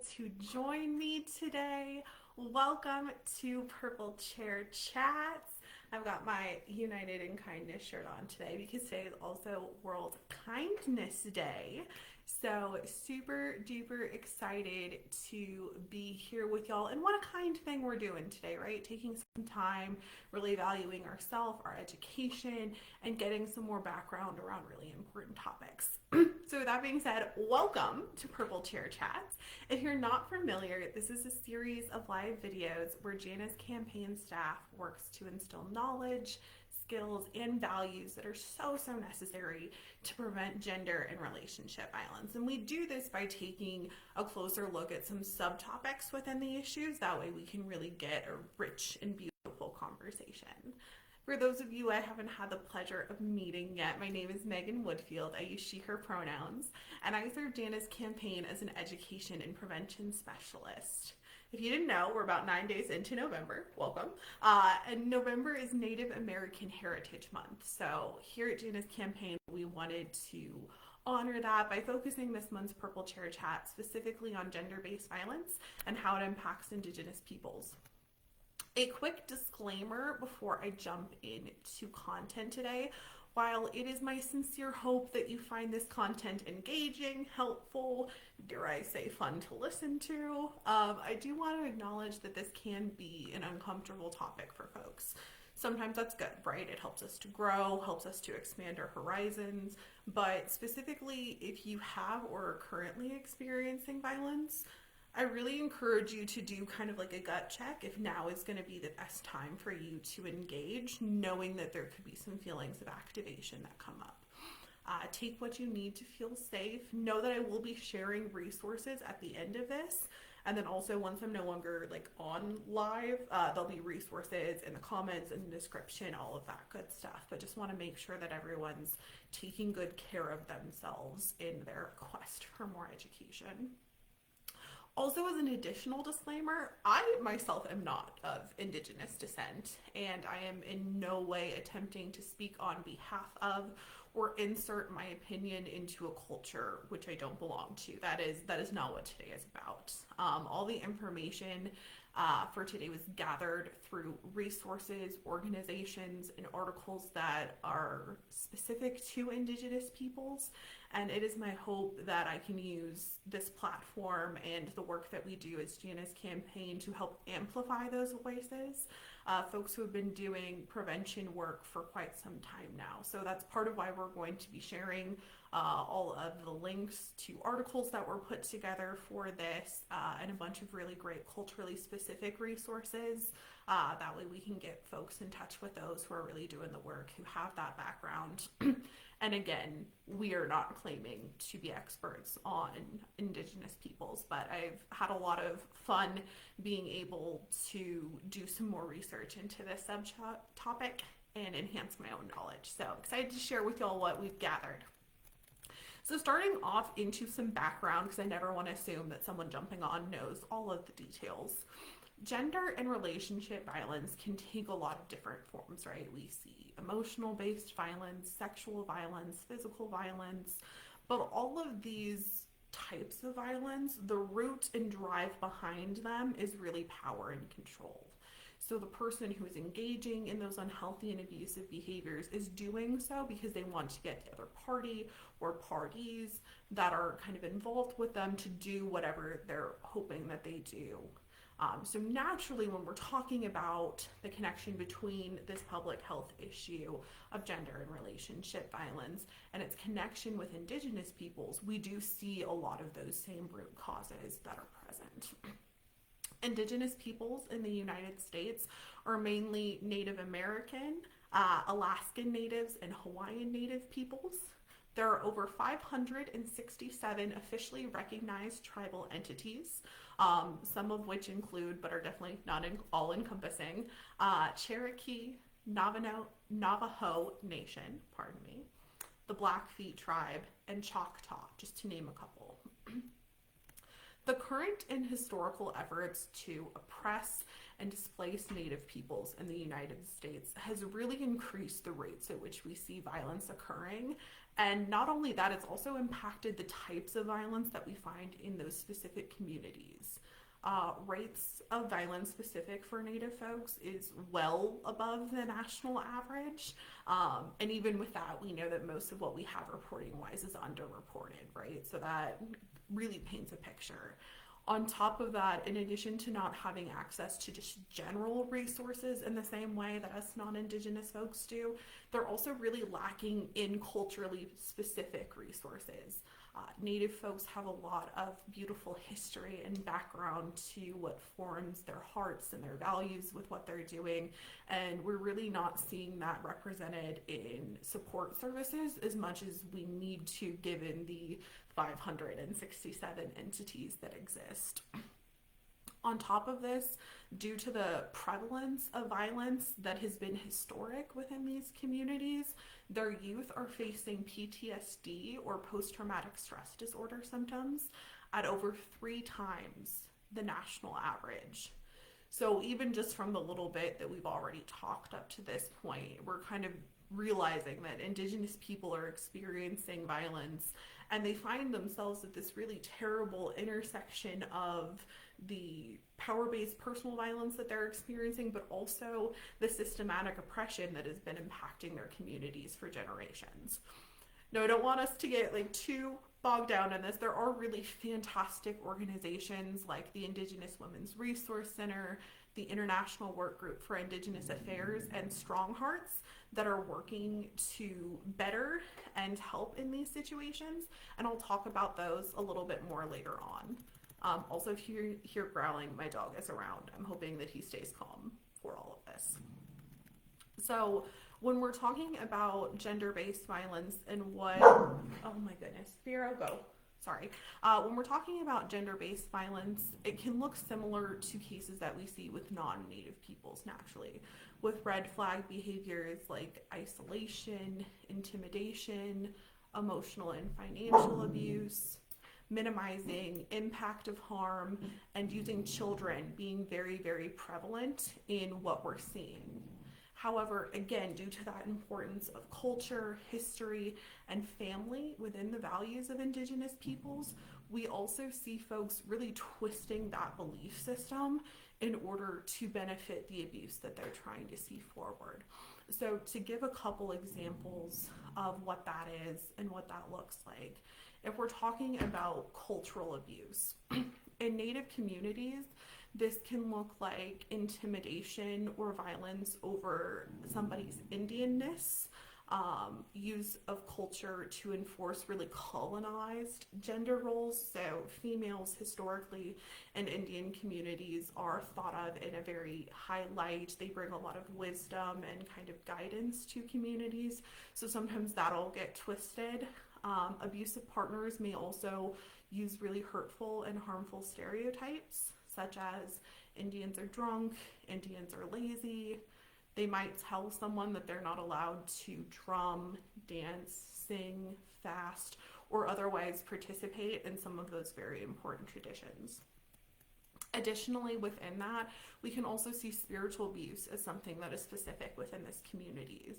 to join me today. Welcome to Purple Chair Chats. I've got my United in Kindness shirt on today because today is also World Kindness Day. So super duper excited to be here with y'all. And what a kind thing we're doing today, right? Taking some time, really valuing ourselves, our education, and getting some more background around really important topics. So with that being said, welcome to Purple Chair Chats. If you're not familiar, this is a series of live videos where Jana's campaign staff works to instill knowledge, skills, and values that are so necessary to prevent gender and relationship violence. And we do this by taking a closer look at some subtopics within the issues. That way we can really get a rich and beautiful conversation. For those of you I haven't had the pleasure of meeting yet, my name is Megan Woodfield. I use she, her pronouns, and I serve Jana's campaign as an education and prevention specialist. If you didn't know, we're about 9 days into November. Welcome. And November is Native American Heritage Month. So here at Jana's campaign, we wanted to honor that by focusing this month's Purple Chair Chat specifically on gender-based violence and how it impacts Indigenous peoples. A quick disclaimer before I jump into content today. While it is my sincere hope that you find this content engaging, helpful, dare I say fun to listen to, I do want to acknowledge that this can be an uncomfortable topic for folks. Sometimes that's good, right? It helps us to grow, helps us to expand our horizons, but specifically if you have or are currently experiencing violence, I really encourage you to do kind of like a gut check if now is going to be the best time for you to engage, knowing that there could be some feelings of activation that come up. Take what you need to feel safe. Know that I will be sharing resources at the end of this. And then also once I'm no longer like on live, there'll be resources in the comments and the description, all of that good stuff. But just want to make sure that everyone's taking good care of themselves in their quest for more education. Also, as an additional disclaimer, I myself am not of Indigenous descent, and I am in no way attempting to speak on behalf of or insert my opinion into a culture which I don't belong to. That is not what today is about. All the information for today was gathered through resources, organizations, and articles that are specific to Indigenous peoples. And it is my hope that I can use this platform and the work that we do as Jana's campaign to help amplify those voices. Folks who have been doing prevention work for quite some time now. So that's part of why we're going to be sharing all of the links to articles that were put together for this and a bunch of really great culturally specific resources. That way we can get folks in touch with those who are really doing the work, who have that background. And again, we are not claiming to be experts on Indigenous peoples, but I've had a lot of fun being able to do some more research into this subtopic and enhance my own knowledge. So excited to share with y'all what we've gathered. So starting off into some background, because I never want to assume that someone jumping on knows all of the details. Gender and relationship violence can take a lot of different forms, right? We see emotional-based violence, sexual violence, physical violence, but all of these types of violence, the root and drive behind them is really power and control. So the person who is engaging in those unhealthy and abusive behaviors is doing so because they want to get the other party or parties that are kind of involved with them to do whatever they're hoping that they do. So naturally, when we're talking about the connection between this public health issue of gender and relationship violence and its connection with Indigenous peoples, we do see a lot of those same root causes that are present. Indigenous peoples in the United States are mainly Native American, Alaskan Natives, and Hawaiian Native peoples. There are over 567 officially recognized tribal entities, some of which include, but are definitely not all-encompassing, Cherokee, Navajo Nation, the Blackfeet tribe, and Choctaw, just to name a couple. The current and historical efforts to oppress and displace Native peoples in the United States has really increased the rates at which we see violence occurring, And not only that, it's also impacted the types of violence that we find in those specific communities. Rates of violence specific for Native folks is well above the national average. And even with that, we know that most of what we have reporting wise is underreported, right? So that really paints a picture. On top of that, in addition to not having access to just general resources in the same way that us non-Indigenous folks do, they're also really lacking in culturally specific resources. Native folks have a lot of beautiful history and background to what forms their hearts and their values with what they're doing, and we're really not seeing that represented in support services as much as we need to, given the 567 entities that exist. On top of this, due to the prevalence of violence that has been historic within these communities, their youth are facing PTSD or post-traumatic stress disorder symptoms at over 3 times the national average. So even just from the little bit that we've already talked up to this point, we're kind of realizing that Indigenous people are experiencing violence, and they find themselves at this really terrible intersection of the power-based personal violence that they're experiencing, but also the systematic oppression that has been impacting their communities for generations. Now, I don't want us to get too bogged down in this. There are really fantastic organizations like the Indigenous Women's Resource Center, the International Work Group for Indigenous Affairs, and StrongHearts that are working to better and help in these situations, and I'll talk about those a little bit more later on. Also, if you hear growling, my dog is around. I'm hoping that he stays calm for all of this. So when we're talking about gender-based violence and oh my goodness, Vera, go. Sorry. When we're talking about gender-based violence, it can look similar to cases that we see with non-Native peoples naturally, with red flag behaviors like isolation, intimidation, emotional and financial abuse, minimizing impact of harm, and using children being very, very prevalent in what we're seeing. However, again, due to that importance of culture, history, and family within the values of Indigenous peoples, we also see folks really twisting that belief system in order to benefit the abuse that they're trying to see forward. So to give a couple examples of what that is and what that looks like, if we're talking about cultural abuse, in Native communities, this can look like intimidation or violence over somebody's Indianness, use of culture to enforce really colonized gender roles. So females historically in Indian communities are thought of in a very high light. They bring a lot of wisdom and kind of guidance to communities. So sometimes that'll get twisted. Abusive partners may also use really hurtful and harmful stereotypes, such as Indians are drunk, Indians are lazy. They might tell someone that they're not allowed to drum, dance, sing, fast, or otherwise participate in some of those very important traditions. Additionally, within that, we can also see spiritual abuse as something that is specific within this community.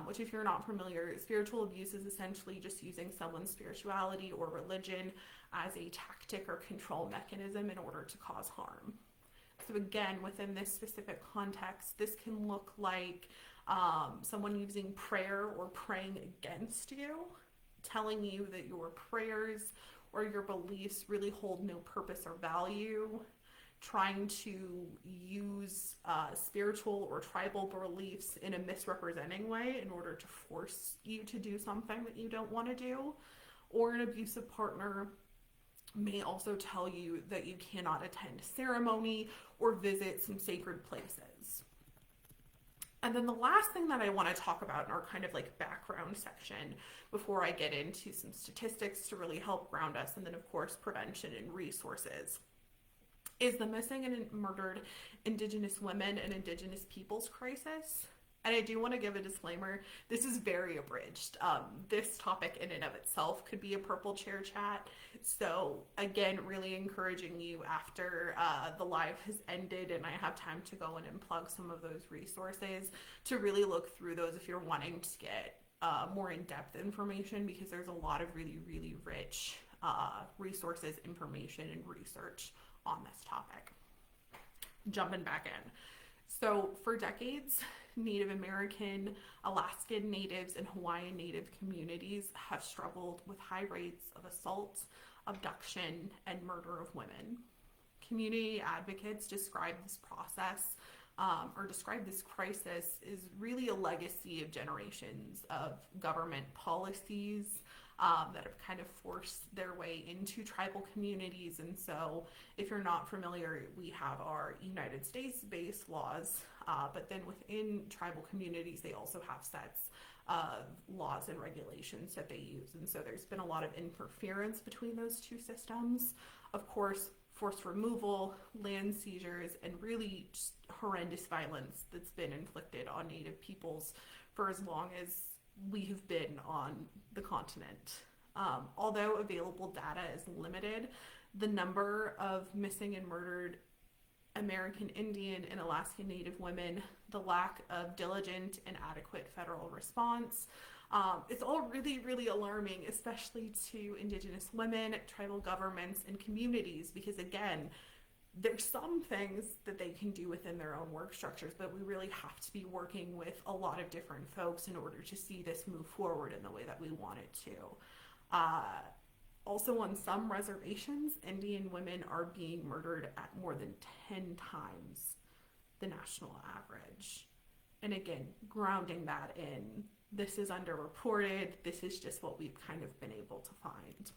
Which, if you're not familiar, spiritual abuse is essentially just using someone's spirituality or religion as a tactic or control mechanism in order to cause harm. So again, within this specific context, this can look like someone using prayer or praying against you, telling you that your prayers or your beliefs really hold no purpose or value, trying to use spiritual or tribal beliefs in a misrepresenting way in order to force you to do something that you don't want to do. Or an abusive partner may also tell you that you cannot attend ceremony or visit some sacred places. And then the last thing that I want to talk about in our kind of background section before I get into some statistics to really help ground us, and then of course prevention and resources, is the missing and murdered Indigenous women and Indigenous peoples crisis. And I do want to give a disclaimer, this is very abridged. This topic in and of itself could be a purple chair chat. So again, really encouraging you after the live has ended and I have time to go in and plug some of those resources to really look through those if you're wanting to get more in-depth information because there's a lot of really, really rich resources, information, and research on this topic. Jumping back in. So for decades, Native American, Alaskan Natives, and Hawaiian Native communities have struggled with high rates of assault, abduction, and murder of women. Community advocates describe this process or describe this crisis is really a legacy of generations of government policies that have kind of forced their way into tribal communities. And so if you're not familiar, we have our United States-based laws, but then within tribal communities, they also have sets of laws and regulations that they use. And so there's been a lot of interference between those two systems. Of course, forced removal, land seizures, and really just horrendous violence that's been inflicted on Native peoples for as long as we have been on the continent. Although available data is limited, the number of missing and murdered American Indian and Alaskan Native women, the lack of diligent and adequate federal response, it's all really, really alarming, especially to Indigenous women, tribal governments, and communities, because again, there's some things that they can do within their own work structures, but we really have to be working with a lot of different folks in order to see this move forward in the way that we want it to. Also, on some reservations, Indian women are being murdered at more than 10 times the national average. And again, grounding that in, this is underreported, this is just what we've kind of been able to find.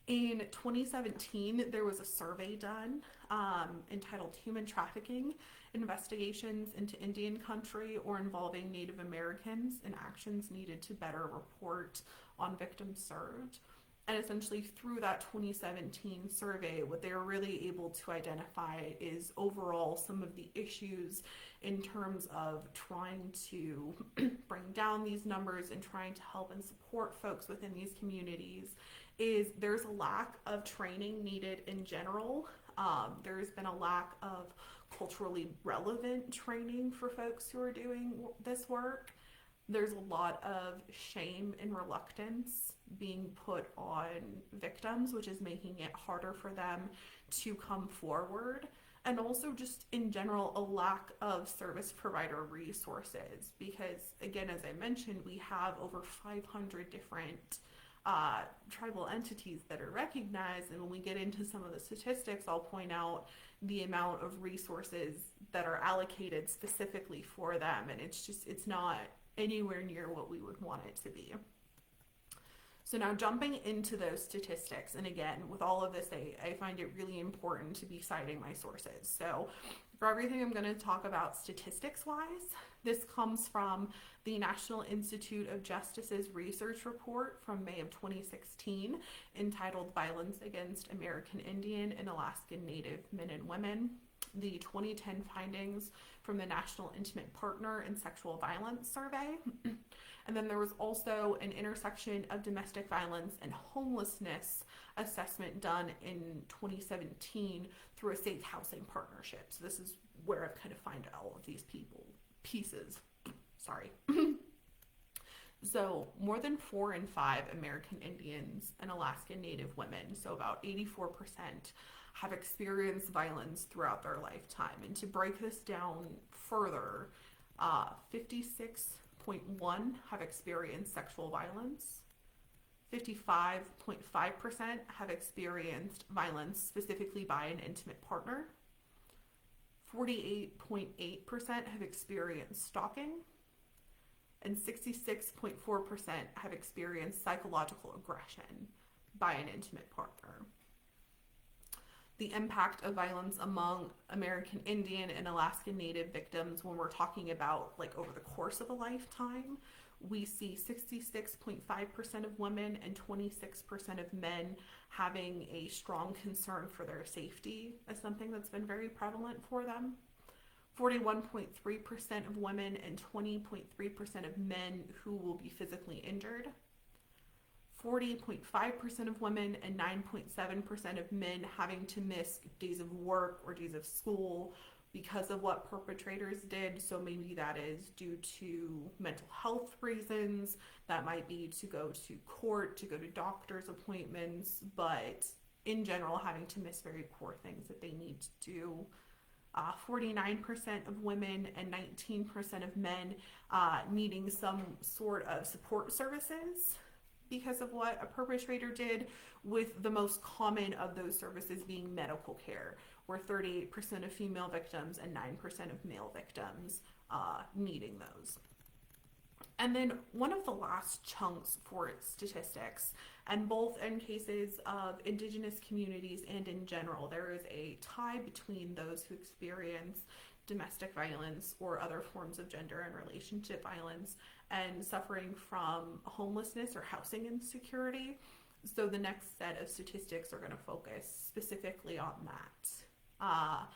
In 2017, there was a survey done entitled Human Trafficking, Investigations into Indian Country or Involving Native Americans and Actions Needed to Better Report on Victims Served. And essentially through that 2017 survey, what they were really able to identify is overall some of the issues in terms of trying to bring down these numbers and trying to help and support folks within these communities is there's a lack of training needed in general. There's been a lack of culturally relevant training for folks who are doing this work. There's a lot of shame and reluctance being put on victims, which is making it harder for them to come forward. And also just in general, a lack of service provider resources, because again, as I mentioned, we have over 500 different tribal entities that are recognized, and when we get into some of the statistics, I'll point out the amount of resources that are allocated specifically for them, and it's not anywhere near what we would want it to be. So now jumping into those statistics, and again, with all of this, I find it really important to be citing my sources. So for everything I'm going to talk about statistics-wise, this comes from the National Institute of Justice's research report from May of 2016, entitled Violence Against American Indian and Alaskan Native Men and Women, the 2010 findings from the National Intimate Partner and Sexual Violence Survey. And then there was also an intersection of domestic violence and homelessness assessment done in 2017 through a safe housing partnership. So this is where I've kind of found all of these pieces. Sorry. So more than 4 in 5 American Indians and Alaskan Native women, so about 84%, have experienced violence throughout their lifetime. And to break this down further, 56.1 have experienced sexual violence, 55.5% have experienced violence specifically by an intimate partner, 48.8% have experienced stalking, and 66.4% have experienced psychological aggression by an intimate partner. The impact of violence among American Indian and Alaskan Native victims, when we're talking about like over the course of a lifetime, we see 66.5% of women and 26% of men having a strong concern for their safety as something that's been very prevalent for them. 41.3% of women and 20.3% of men who will be physically injured. 40.5% of women and 9.7% of men having to miss days of work or days of school because of what perpetrators did. So maybe that is due to mental health reasons, that might be to go to court, to go to doctor's appointments, but in general, having to miss very core things that they need to do. 49% of women and 19% of men needing some sort of support services because of what a perpetrator did, with the most common of those services being medical care, where 38% of female victims and 9% of male victims needing those. And then one of the last chunks for statistics, and both in cases of Indigenous communities and in general, there is a tie between those who experience domestic violence or other forms of gender and relationship violence and suffering from homelessness or housing insecurity. So the next set of statistics are going to focus specifically on that.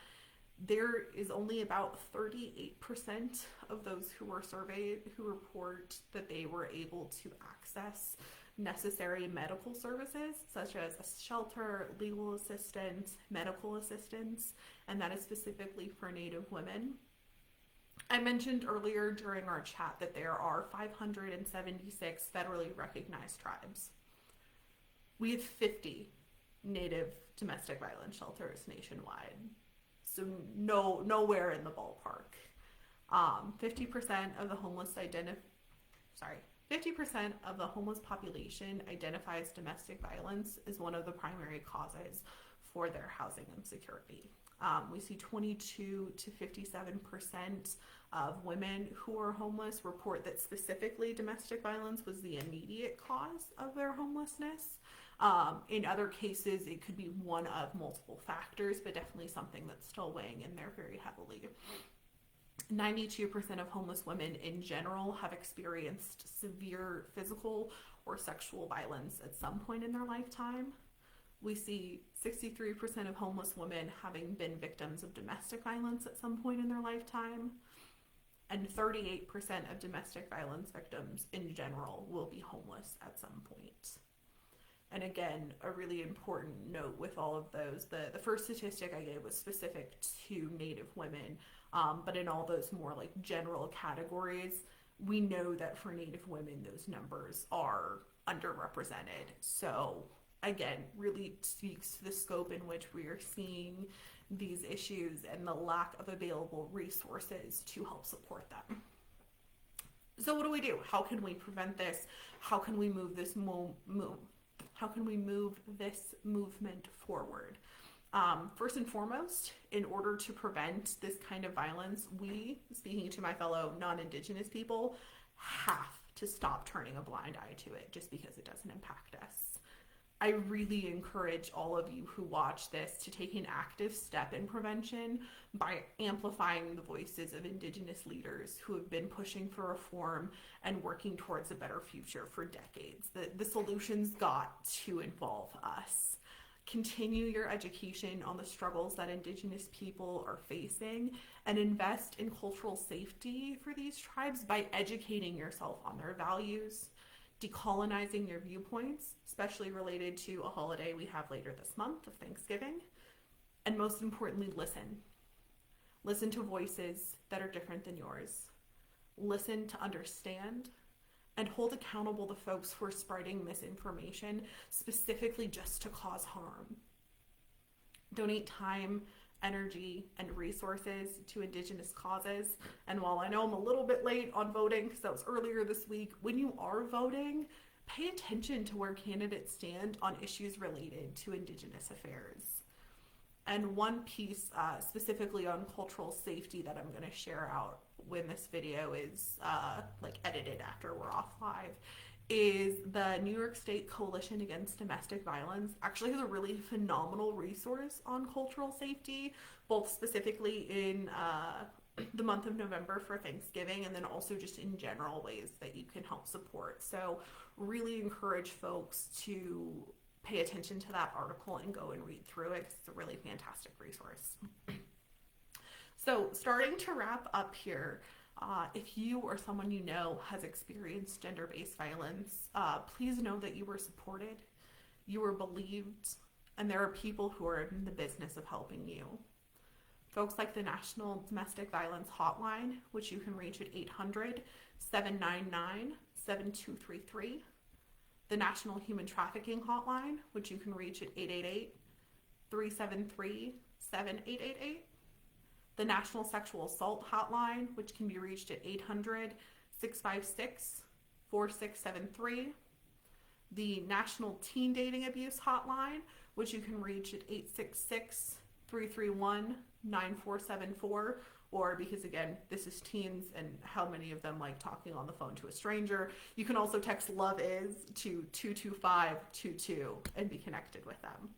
There is only about 38% of those who were surveyed who report that they were able to access necessary medical services, such as a shelter, legal assistance, medical assistance, and that is specifically for Native women. I mentioned earlier during our chat that there are 576 federally recognized tribes. We have 50 Native domestic violence shelters nationwide. So nowhere in the ballpark. 50% of the homeless 50% of the homeless population identifies domestic violence as one of the primary causes for their housing insecurity. We see 22 to 57% of women who are homeless report that specifically domestic violence was the immediate cause of their homelessness. In other cases, it could be one of multiple factors, but definitely something that's still weighing in there very heavily. 92% of homeless women in general have experienced severe physical or sexual violence at some point in their lifetime. We see 63% of homeless women having been victims of domestic violence at some point in their lifetime. And 38% of domestic violence victims in general will be homeless at some point. And again, a really important note with all of those, the first statistic I gave was specific to Native women, but in all those more like general categories, we know that for Native women, those numbers are underrepresented. So again, really speaks to the scope in which we are seeing these issues and the lack of available resources to help support them. So what do we do? How can we prevent this? How can we move this How can we move this movement forward? First and foremost, in order to prevent this kind of violence, we, speaking to my fellow non-Indigenous people, have to stop turning a blind eye to it just because it doesn't impact us. I really encourage all of you who watch this to take an active step in prevention by amplifying the voices of Indigenous leaders who have been pushing for reform and working towards a better future for decades. The solutions got to involve us. Continue your education on the struggles that Indigenous people are facing and invest in cultural safety for these tribes by educating yourself on their values, decolonizing your viewpoints, especially related to a holiday we have later this month of Thanksgiving, and most importantly, listen. Listen to voices that are different than yours. Listen to understand, and hold accountable the folks who are spreading misinformation specifically just to cause harm. Donate time, energy, and resources to Indigenous causes. And while I know I'm a little bit late on voting because that was earlier this week, when you are voting, pay attention to where candidates stand on issues related to Indigenous affairs. And one piece specifically on cultural safety that I'm going to share out when this video is edited after we're off live is the New York State Coalition Against Domestic Violence actually has a really phenomenal resource on cultural safety, both specifically in the month of November for Thanksgiving, and then also just in general ways that you can help support. So really encourage folks to pay attention to that article and go and read through it because it's a really fantastic resource. So starting to wrap up here, if you or someone you know has experienced gender-based violence, please know that you were supported, you were believed, and there are people who are in the business of helping you. folks like the National Domestic Violence Hotline, which you can reach at 800-799-7233. The National Human Trafficking Hotline, which you can reach at 888-373-7888. The National Sexual Assault Hotline, which can be reached at 800-656-4673. The National Teen Dating Abuse Hotline, which you can reach at 866-331-9474, or because again, this is teens and how many of them like talking on the phone to a stranger, you can also text LoveIs to 22522 and be connected with them.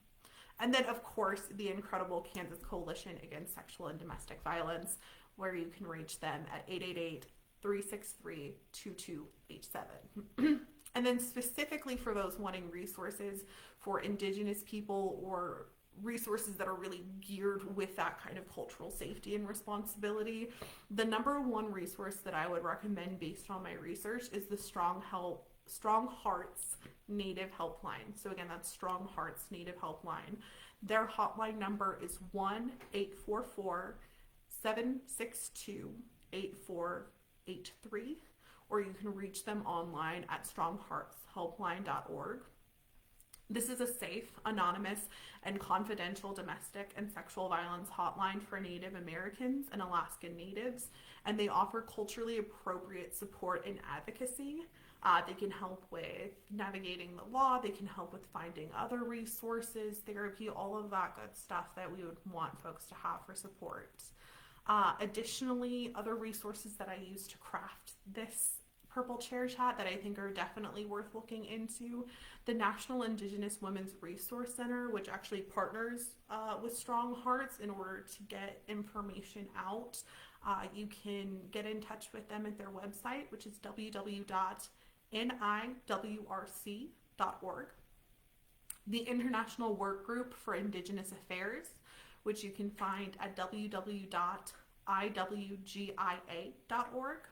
And then of course, the incredible Kansas Coalition Against Sexual and Domestic Violence, where you can reach them at 888-363-2287. And then specifically for those wanting resources for Indigenous people or resources that are really geared with that kind of cultural safety and responsibility, the number one resource that I would recommend based on my research is the StrongHearts Native Helpline. So again, that's StrongHearts Native Helpline. Their hotline number is 1-844-762-8483, or you can reach them online at strongheartshelpline.org. This is a safe, anonymous, and confidential domestic and sexual violence hotline for Native Americans and Alaskan Natives, and they offer culturally appropriate support and advocacy. They can help with navigating the law, they can help with finding other resources, therapy, all of that good stuff that we would want folks to have for support. Additionally, other resources that I use to craft this Purple Chair Chat that I think are definitely worth looking into: the National Indigenous Women's Resource Center, which actually partners with StrongHearts in order to get information out. You can get in touch with them at their website, which is www.niwrc.org. The International Work Group for Indigenous Affairs, which you can find at www.iwgia.org.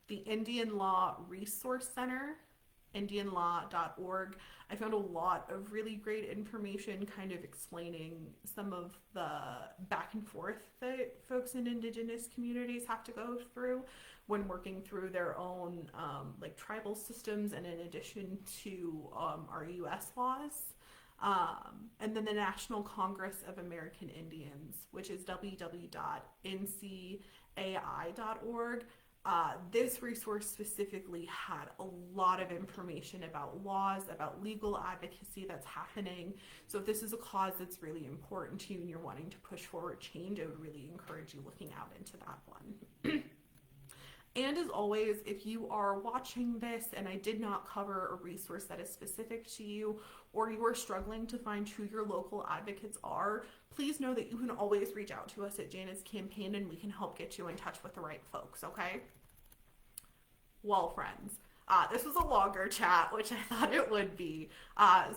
The Indian Law Resource Center, indianlaw.org. I found a lot of really great information kind of explaining some of the back and forth that folks in Indigenous communities have to go through when working through their own like tribal systems, and in addition to our U.S. laws. And then the National Congress of American Indians, which is www.ncai.org. This resource specifically had a lot of information about laws, about legal advocacy that's happening. So if this is a cause that's really important to you and you're wanting to push forward change, I would really encourage you looking out into that one. And as always, if you are watching this and I did not cover a resource that is specific to you, or you are struggling to find who your local advocates are, please know that you can always reach out to us at Jana's Campaign and we can help get you in touch with the right folks, okay? Well, friends, this was a longer chat, which I thought it would be.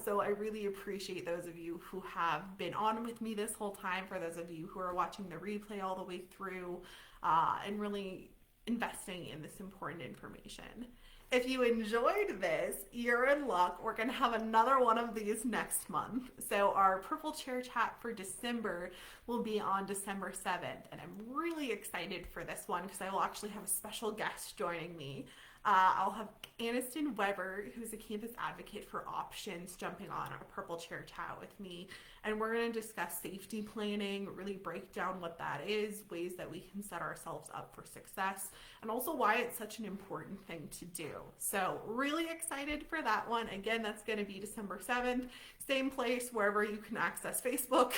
So I really appreciate those of you who have been on with me this whole time, for those of you who are watching the replay all the way through, and really investing in this important information. If you enjoyed this, you're in luck. We're going to have another one of these next month. So our Purple Chair Chat for December will be on December 7th. And I'm really excited for this one because I will actually have a special guest joining me. I'll have Aniston Weber, who's a campus advocate for options, jumping on a Purple Chair Chat with me. And we're going to discuss safety planning, really break down what that is, ways that we can set ourselves up for success, and also why it's such an important thing to do. So really excited for that one. Again, that's going to be December 7th, same place wherever you can access Facebook,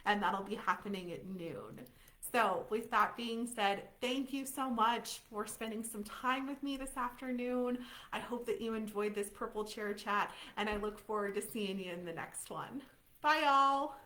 and that'll be happening at noon. So with that being said, thank you so much for spending some time with me this afternoon. I hope that you enjoyed this Purple Chair Chat, and I look forward to seeing you in the next one. Bye, y'all.